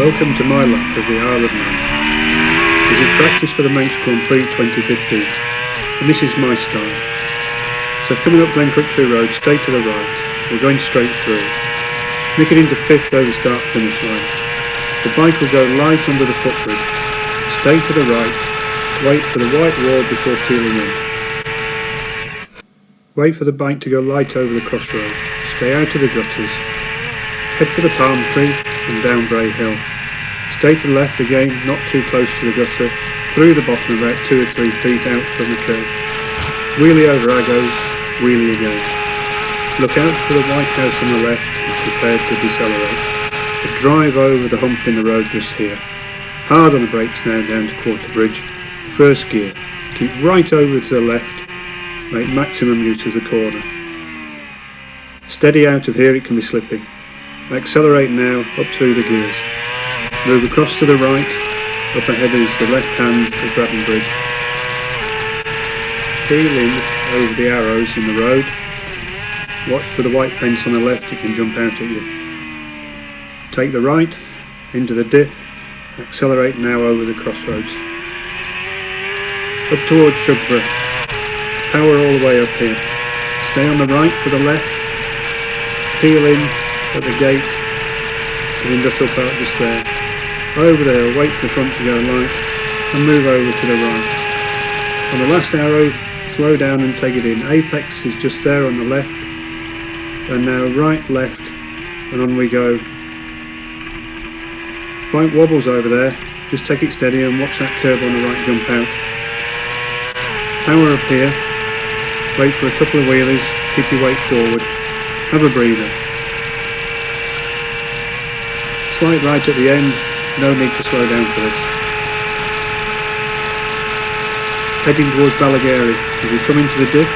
Welcome to my lap of the Isle of Man. This is practice for the Manx Prix 2015, and this is my style. So coming up Glencrutchery Road, stay to the right, we're going straight through. Nick it into 5th over the start-finish line. The bike will go light under the footbridge. Stay to the right, wait for the white wall before peeling in. Wait for the bike to go light over the crossroads. Stay out of the gutters. Head for the palm tree and down Bray Hill. Stay to the left again, not too close to the gutter, through the bottom about 2 or 3 feet out from the curb. Wheelie over Agos, wheelie again. Look out for the white house on the left and prepare to decelerate. But drive over the hump in the road just here. Hard on the brakes now down to Quarter Bridge. First gear. Keep right over to the left. Make maximum use of the corner. Steady out of here, it can be slippy. Accelerate now up through the gears. Move across to the right. Up ahead is the left hand of Bradden Bridge. Peel in over the arrows in the road. Watch for the white fence on the left, it can jump out at you. Take the right into the dip. Accelerate now over the crossroads. Up towards Shugborough. Power all the way up here. Stay on the right for the left. Peel in at the gate to the industrial park just there. Over the hill, wait for the front to go light and move over to the right. On the last arrow, slow down and take it in. Apex is just there on the left. And now right, left, and on we go. Bike wobbles over there, just take it steady and watch that curb on the right jump out. Power up here, wait for a couple of wheelies, keep your weight forward, have a breather. Slight right at the end, no need to slow down for this. Heading towards Balagary, as you come into the dip,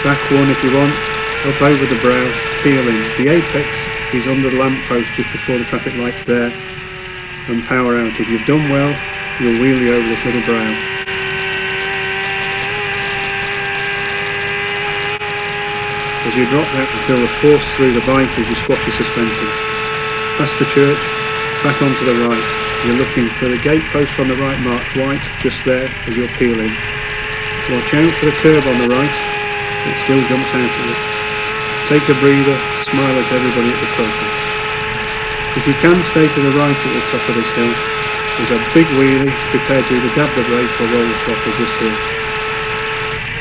back one if you want, up over the brow, peel in. The apex is under the lamppost just before the traffic light's there, and power out. If you've done well, you'll wheelie over this little brow. As you drop down, feel the force through the bike as you squash the suspension. Past the church, back onto the right. You're looking for the gatepost on the right marked white, just there as you're peeling. Watch out for the curb on the right, it still jumps out at you. Take a breather, smile at everybody at the Crosby. If you can, stay to the right at the top of this hill. There's a big wheelie, prepare to either dab the brake or roll the throttle just here.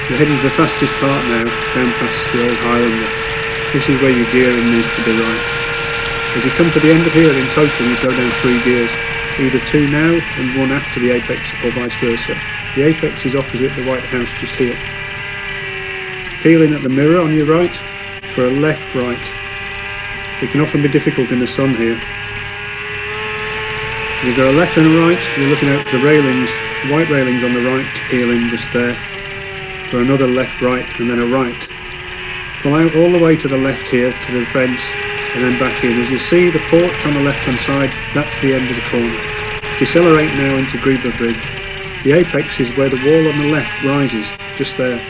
You're heading to the fastest part now, down past the old Highlander. This is where your gearing needs to be right. As you come to the end of here, in total you go down 3 gears, either 2 now and 1 after the apex or vice versa. The apex is opposite the white house just here. Peel in at the mirror on your right for a left-right. It can often be difficult in the sun here. You've got a left and a right, you're looking out for the railings, the white railings on the right to peel in just there, for another left-right and then a right. Pull out all the way to the left here to the fence and then back in. As you see the porch on the left-hand side, that's the end of the corner. Decelerate now into Greba Bridge. The apex is where the wall on the left rises, just there.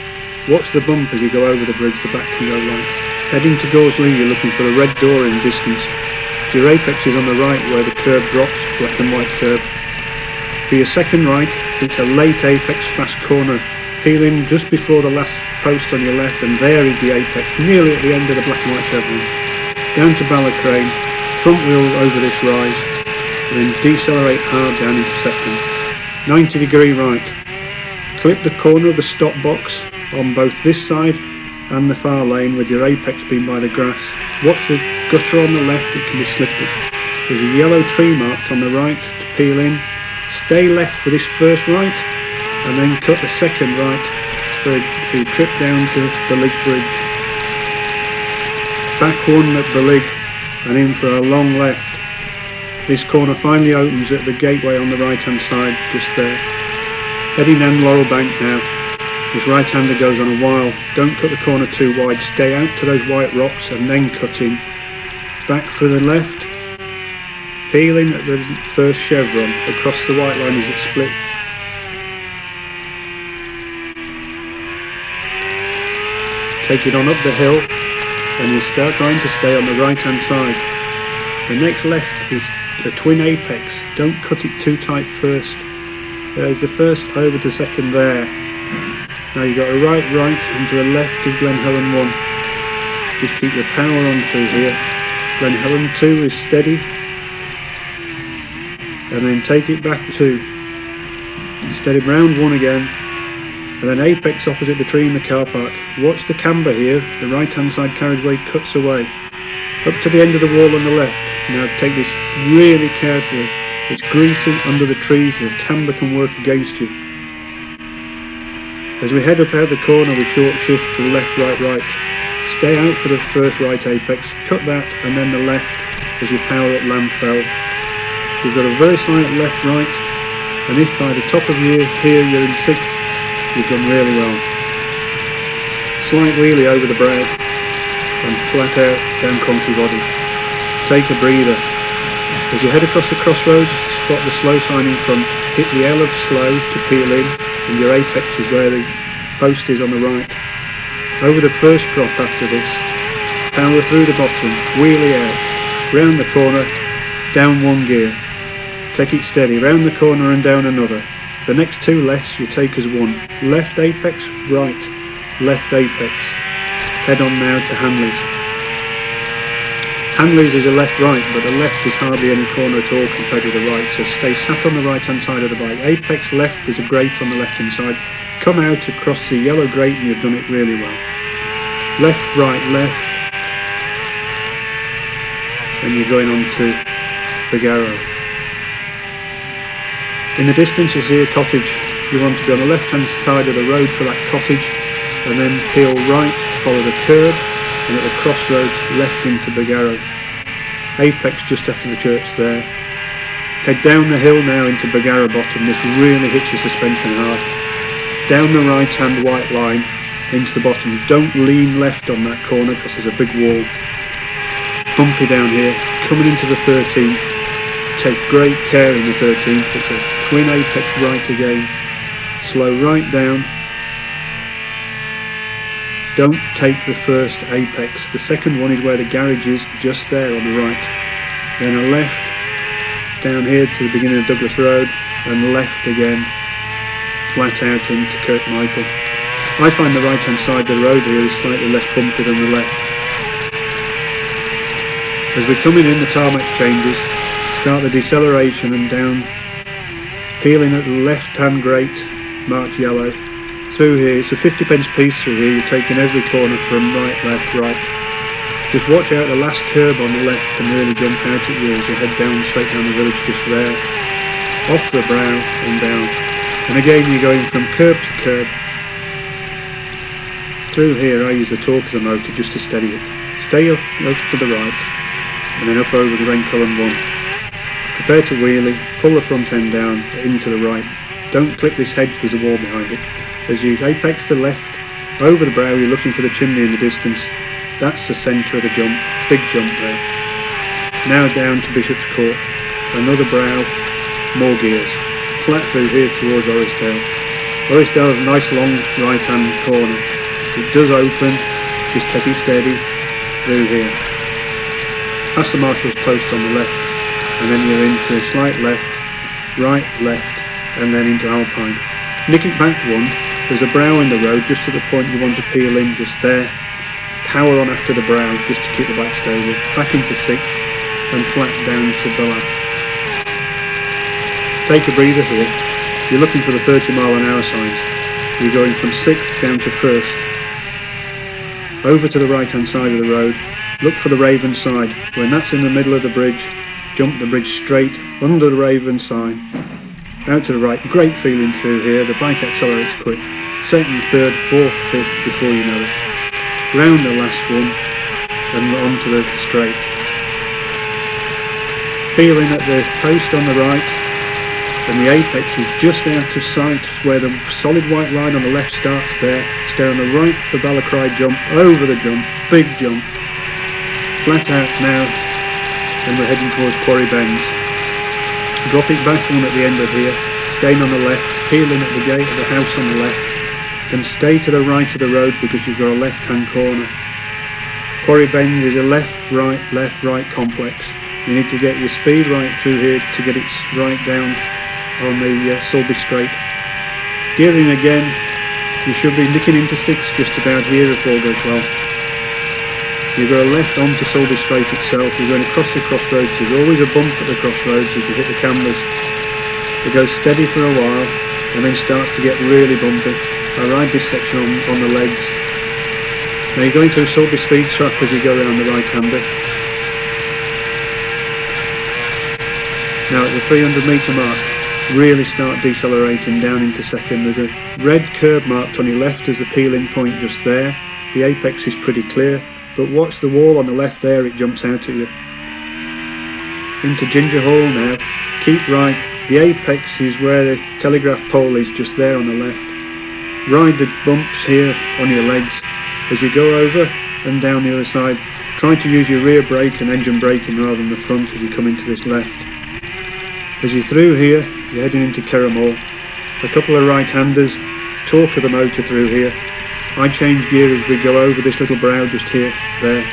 Watch the bump as you go over the bridge, the back can go light. Heading to Gorsley, you're looking for the red door in distance. Your apex is on the right where the curb drops, black and white curb. For your second right, it's a late apex fast corner. Peel in just before the last post on your left, and there is the apex, nearly at the end of the black and white chevrons. Down to Ballacrane, front wheel over this rise, and then decelerate hard down into second. 90-degree right. Clip the corner of the stop box on both this side and the far lane with your apex being by the grass. Watch the gutter on the left, it can be slippery. There's a yellow tree marked on the right to peel in. Stay left for this first right and then cut the second right for your trip down to Balig Bridge. Back one at Balig and in for a long left. This corner finally opens at the gateway on the right hand side just there. Heading down Laurel Bank now. This right-hander goes on a while. Don't cut the corner too wide. Stay out to those white rocks and then cut in. Back for the left. Peel in at the first chevron across the white line as it splits. Take it on up the hill and you start trying to stay on the right-hand side. The next left is a twin apex. Don't cut it too tight first. There's the first over to second there. Now you've got a right and to a left of Glen Helen 1. Just keep your power on through here. Glen Helen 2 is steady. And then take it back 2. Steady round 1 again. And then apex opposite the tree in the car park. Watch the camber here. The right hand side carriageway cuts away. Up to the end of the wall on the left. Now take this really carefully. It's greasy under the trees. The camber can work against you. As we head up out the corner we short shift for the left, right. Stay out for the first right apex. Cut that and then the left as you power up Lamfell. You've got a very slight left, right. And if by the top of you here you're in 6th, you've done really well. Slight wheelie over the brow and flat out down Cronky Body. Take a breather. As you head across the crossroads, spot the slow sign in front. Hit the L of slow to peel in, and your apex is where the post is on the right. Over the first drop after this, power through the bottom, wheelie out, round the corner, down 1 gear. Take it steady, round the corner and down another. The next 2 lefts you take as 1. Left apex, right, left apex. Head on now to Hanley's. Hanley's is a left-right, but the left is hardly any corner at all compared with the right, so stay sat on the right-hand side of the bike. Apex left, there's a grate on the left-hand side. Come out across the yellow grate and you've done it really well. Left, right, left. And you're going on to Bagaro. In the distance you see a cottage. You want to be on the left-hand side of the road for that cottage, and then peel right, follow the curb, and at the crossroads left into Bagaro. Apex just after the church there. Head down the hill now into Bagaro Bottom. This really hits your suspension hard. Down the right hand white line into the bottom. Don't lean left on that corner because there's a big wall. Bumpy down here. Coming into the 13th. Take great care in the 13th. It's a twin apex right again. Slow right down. Don't take the first apex. The second one is where the garage is, just there on the right. Then a left down here to the beginning of Douglas Road, and left again, flat out into Kirkmichael. I find the right hand side of the road here is slightly less bumpy than the left. As we're coming in, the tarmac changes. Start the deceleration and down, peeling at the left hand grate, marked yellow. Through here, it's a 50p piece through here. You're taking every corner from right, left, right. Just watch out, the last curb on the left can really jump out at you as you head down, straight down the village just there. Off the brow and down. And again you're going from curb to curb. Through here I use the torque of the motor just to steady it. Stay off to the right and then up over the Glen Cullen 1. Prepare to wheelie, pull the front end down into the right. Don't clip this hedge, there's a wall behind it. As you apex to the left, over the brow you're looking for the chimney in the distance. That's the centre of the jump, big jump there. Now down to Bishop's Court, another brow, more gears. Flat through here towards Orrisdale. Orrisdale's a nice long right hand corner. It does open, just take it steady through here. Past the marshal's post on the left, and then you're into slight left, and then into Alpine. Nick it back 1. There's a brow in the road just at the point you want to peel in, just there. Power on after the brow just to keep the bike stable. Back into 6th and flat down to Ballath. Take a breather here. You're looking for the 30mph signs. You're going from 6th down to 1st. Over to the right hand side of the road. Look for the Raven side. When that's in the middle of the bridge, jump the bridge straight under the Raven sign. Out to the right, great feeling through here, the bike accelerates quick. 2nd, 3rd, 4th, 5th before you know it. Round the last one and onto the straight. Peeling at the post on the right, and the apex is just out of sight where the solid white line on the left starts there. Stay on the right for Balacry jump, over the jump, big jump. Flat out now, and we're heading towards Quarry Bends. Drop it back on at the end of here, staying on the left, peeling at the gate of the house on the left, and stay to the right of the road because you've got a left hand corner. Quarry Bends is a left right complex. You need to get your speed right through here to get it right down on the Sulby straight. Gearing again, you should be nicking into 6 just about here if all goes well. You go left onto Sulby straight itself, you're going across the crossroads, there's always a bump at the crossroads as you hit the cambers. It goes steady for a while and then starts to get really bumpy. I ride this section on the legs. Now you're going through Sulby speed trap as you go around the right-hander. Now at the 300 metre mark, really start decelerating down into second. There's a red curb marked on your left as the peel-in point just there. The apex is pretty clear, but watch the wall on the left there, it jumps out at you. Into Ginger Hall now, keep right. The apex is where the telegraph pole is, just there on the left. Ride the bumps here on your legs as you go over and down the other side, trying to use your rear brake and engine braking rather than the front as you come into this left. As you're through here, you're heading into Kerramore. A couple of right-handers, torque of the motor through here. I change gear as we go over this little brow just here, there.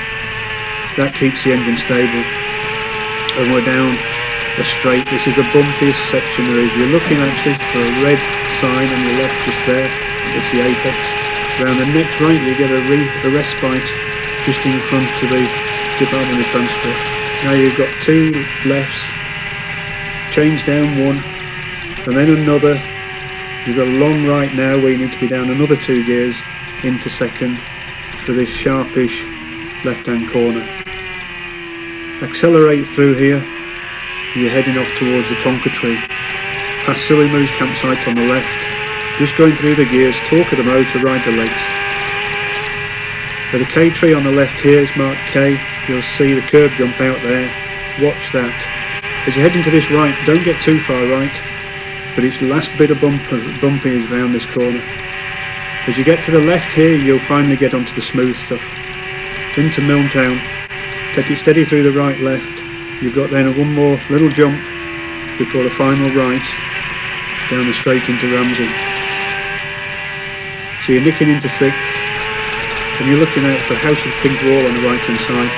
That keeps the engine stable. And we're down a straight. This is the bumpiest section there is. You're looking actually for a red sign on your left just there. It's the apex. Round the next right you get a respite just in front of the Department of Transport. Now you've got 2 lefts, change down 1 and then another. You've got a long right now where you need to be down another 2 gears into second for this sharpish left hand corner. Accelerate through here, you're heading off towards the Conker Tree. Past Sillymoose campsite on the left, just going through the gears, torque of the motor, ride the legs. At the K tree on the left here is marked K, you'll see the curb jump out there, watch that. As you head into this right, don't get too far right, but its last bit of bumpy is round this corner. As you get to the left here, you'll finally get onto the smooth stuff. Into Milntown, take it steady through the right left. You've got then one more little jump before the final right, down the straight into Ramsey. So you're nicking into 6, and you're looking out for a house with a pink wall on the right hand side.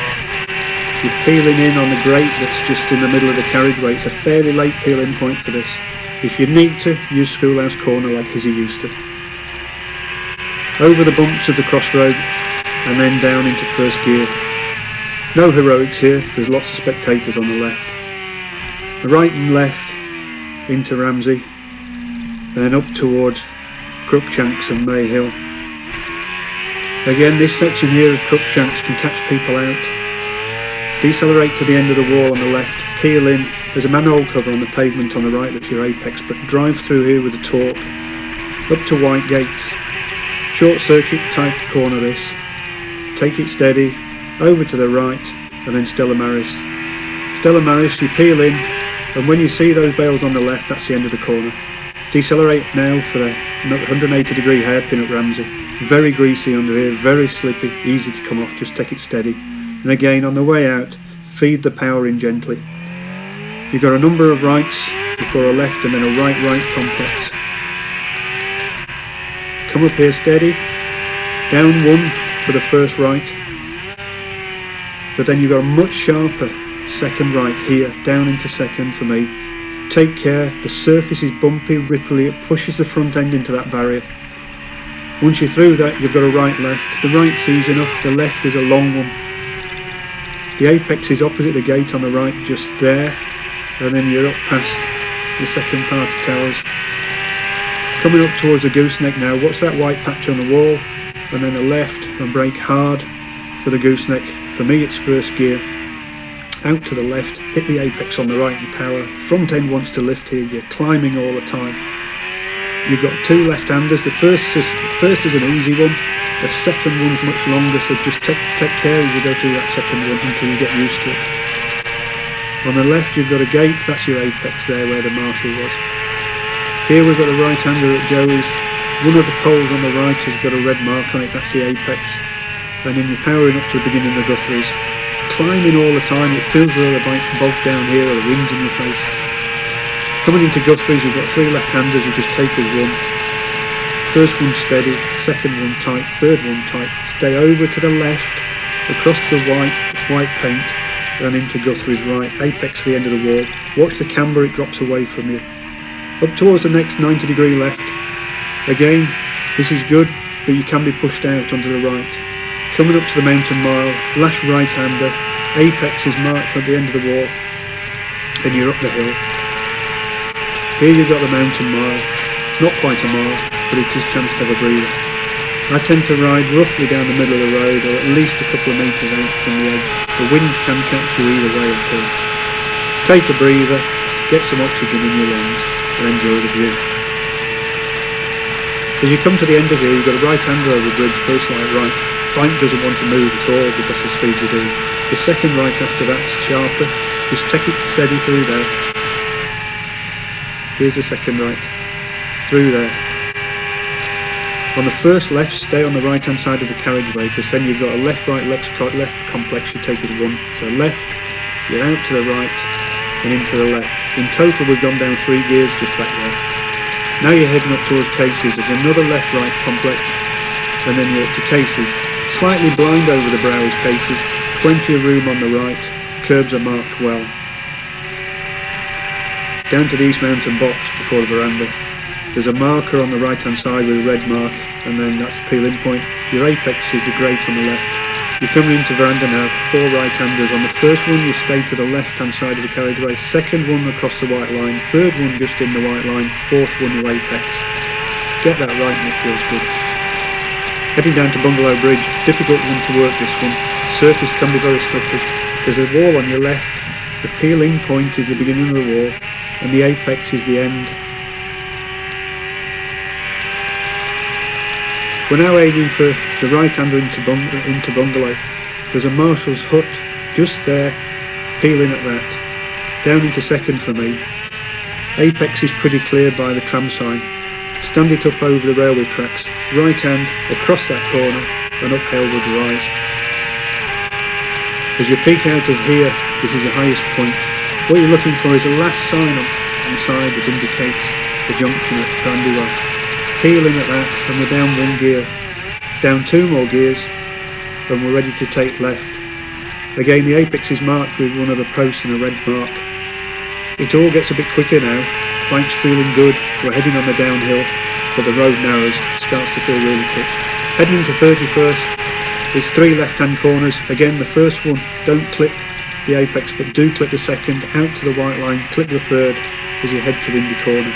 You're peeling in on the grate that's just in the middle of the carriageway. It's a fairly late peel-in point for this. If you need to, use Schoolhouse Corner like Hizzy used to. Over the bumps of the crossroad and then down into first gear. No heroics here, there's lots of spectators on the left. Right and left into Ramsey, then up towards Crookshanks and May Hill. Again, this section here of Crookshanks can catch people out. Decelerate to the end of the wall on the left, peel in. There's a manhole cover on the pavement on the right that's your apex, but drive through here with a torque. Up to White Gates. Short circuit type corner this. Take it steady, over to the right, and then Stella Maris. Stella Maris, you peel in, and when you see those bales on the left, that's the end of the corner. Decelerate now for the 180 degree hairpin at Ramsey. Very greasy under here, very slippy, easy to come off, just take it steady. And again, on the way out, feed the power in gently. You've got a number of rights before a left and then a right-right complex. Come up here steady, down 1 for the first right, but then you've got a much sharper second right here, down into second for me. Take care, the surface is bumpy, ripply, it pushes the front end into that barrier. Once you're through that, you've got a right-left. The right sees enough, the left is a long one. The apex is opposite the gate on the right, just there, and then you're up past the second part of towers. Coming up towards the gooseneck now, watch that white patch on the wall, and then a left and brake hard for the gooseneck. For me it's first gear. Out to the left, hit the apex on the right and power. Front end wants to lift here, you're climbing all the time. You've got 2 left-handers, the first is an easy one, the second one's much longer, so just take care as you go through that second one until you get used to it. On the left you've got a gate, that's your apex there where the marshal was. Here we've got a right-hander at Joey's. One of the poles on the right has got a red mark on it, that's the apex. And then you're powering up to the beginning of Guthrie's. Climbing all the time, it feels as though the bike's bogged down here or the wind's in your face. Coming into Guthrie's, you've got 3 left-handers, you just take as 1. First one steady, second one tight, third one tight. Stay over to the left, across the white paint, and into Guthrie's right, apex to the end of the wall. Watch the camber, it drops away from you. Up towards the next 90-degree left. Again, this is good, but you can be pushed out onto the right. Coming up to the mountain mile, lash right-hander, apex is marked at the end of the wall, and you're up the hill. Here you've got the mountain mile, not quite a mile, but it is a chance to have a breather. I tend to ride roughly down the middle of the road, or at least a couple of metres out from the edge. The wind can catch you either way up here. Take a breather, get some oxygen in your lungs, and enjoy the view. As you come to the end of here, you've got a right-hander over a bridge, very slight right. Bike doesn't want to move at all because of the speed you're doing. The second right after that's sharper. Just take it steady through there. Here's the second right. Through there. On the first left, stay on the right-hand side of the carriageway, because then you've got a left-right left complex you take as one. So left, you're out to the right, and into the left. In total, we've gone down 3 gears just back there. Now you're heading up towards Cases. There's another left-right complex, and then you're up to Cases. Slightly blind over the brow is Cases. Plenty of room on the right. Curbs are marked well. Down to the East Mountain box before the veranda. There's a marker on the right-hand side with a red mark, and then that's the peel-in point. Your apex is the grate on the left. You're coming into veranda now, 4 right-handers. On the first one, you stay to the left-hand side of the carriageway. Second one across the white line. Third one just in the white line. Fourth one, your apex. Get that right and it feels good. Heading down to Bungalow Bridge. Difficult one to work, this one. Surface can be very slippy. There's a wall on your left. The peel-in point is the beginning of the wall, and the apex is the end. We're now aiming for the right-hander into Bungalow. There's a marshal's hut just there, peeling at that. Down into second for me. Apex is pretty clear by the tram sign. Stand it up over the railway tracks. Right hand across that corner and up Halewoods Rise. As you peek out of here, this is the highest point. What you're looking for is a last sign on the side that indicates the junction at Brandywell. Peeling at that, and we're down 1 gear. Down 2 more gears, and we're ready to take left. Again, the apex is marked with one of the posts and a red mark. It all gets a bit quicker now. Bike's feeling good. We're heading on the downhill, but the road narrows, starts to feel really quick. Heading into 31st, it's 3 left-hand corners. Again, the first one, don't clip the apex, but do clip the second, out to the white line, clip the third as you head to Windy Corner.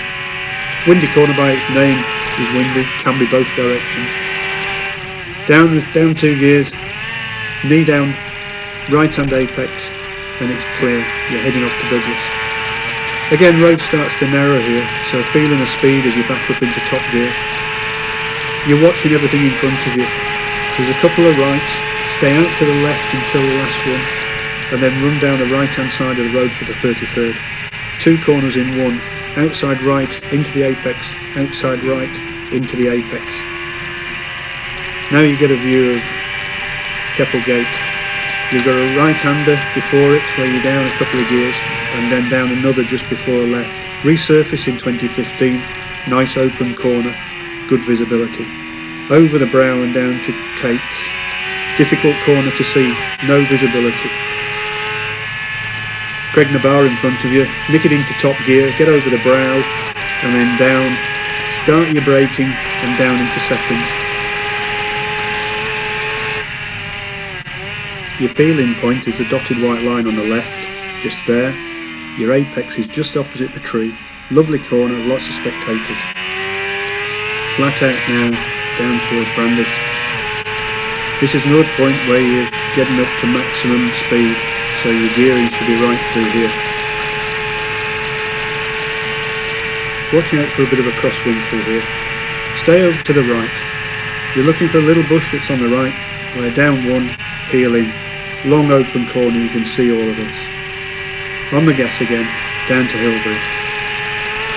Windy Corner by its name is windy, can be both directions. Down 2 gears, knee down, right-hand apex, and it's clear. You're heading off to Douglas. Again, road starts to narrow here, so feeling the speed as you back up into top gear. You're watching everything in front of you. There's a couple of rights, stay out to the left until the last one, and then run down the right-hand side of the road for the 33rd. 2 corners in one, outside right into the apex, outside right into the apex. Now you get a view of Keppel Gate. You've got a right-hander before it where you're down a couple of gears, and then down another just before a left. Resurface in 2015, nice open corner, good visibility. Over the brow and down to Kate's. Difficult corner to see, no visibility. Craignabar in front of you, nick it into top gear, get over the brow, and then down, start your braking, and down into second. Your peel-in point is the dotted white line on the left, just there. Your apex is just opposite the tree. Lovely corner, lots of spectators. Flat out now, down towards Brandish. This is another point where you're getting up to maximum speed, so your gearing should be right through here. Watch out for a bit of a crosswind through here. Stay over to the right. You're looking for a little bush that's on the right, where down 1, peel in. Long open corner, you can see all of this. On the gas again, down to Hilbury.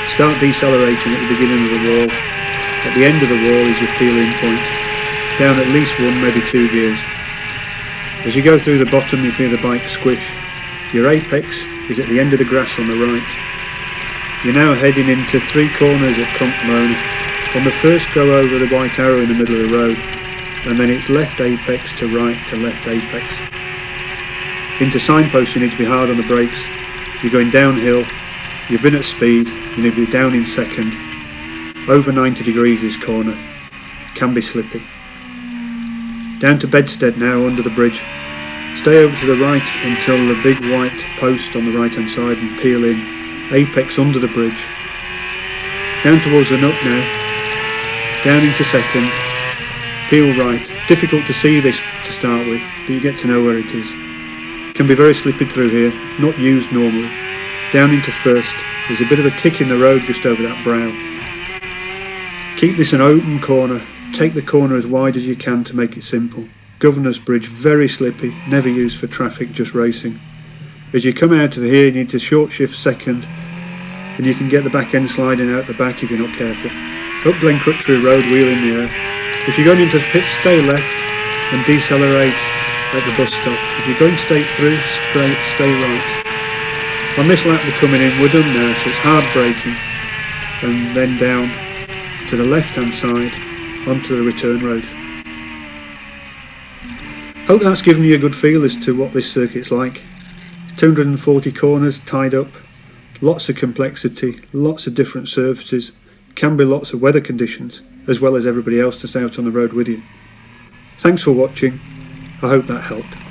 Start decelerating at the beginning of the wall. At the end of the wall is your peel-in point. Down at least 1, maybe 2 gears. As you go through the bottom, you feel the bike squish. Your apex is at the end of the grass on the right. You're now heading into 3 corners at Crunkmona. On the first, go over the white arrow in the middle of the road, and then it's left apex to right to left apex. Into signposts you need to be hard on the brakes. You're going downhill, you've been at speed, you need to be down in second. Over 90 degrees this corner, can be slippy. Down to Bedstead now, under the bridge. Stay over to the right until the big white post on the right hand side and peel in. Apex under the bridge. Down towards the nut now. Down into second. Peel right. Difficult to see this to start with, but you get to know where it is. Can be very slippy through here, not used normally. Down into first. There's a bit of a kick in the road just over that brow. Keep this an open corner. Take the corner as wide as you can to make it simple. Governor's Bridge, very slippy, never used for traffic, just racing. As you come out of here, you need to short shift second, and you can get the back end sliding out the back if you're not careful. Up Glen Crutchery Road, wheel in the air. If you're going into the pit, stay left and decelerate at the bus stop. If you're going straight through, stay right. On this lap we're coming in, we're done now, so it's hard braking, and then down to the left hand side onto the return road. Hope that's given you a good feel as to what this circuit's like. 240 corners tied up, lots of complexity, lots of different surfaces, can be lots of weather conditions, as well as everybody else that's out on the road with you. Thanks for watching, I hope that helped.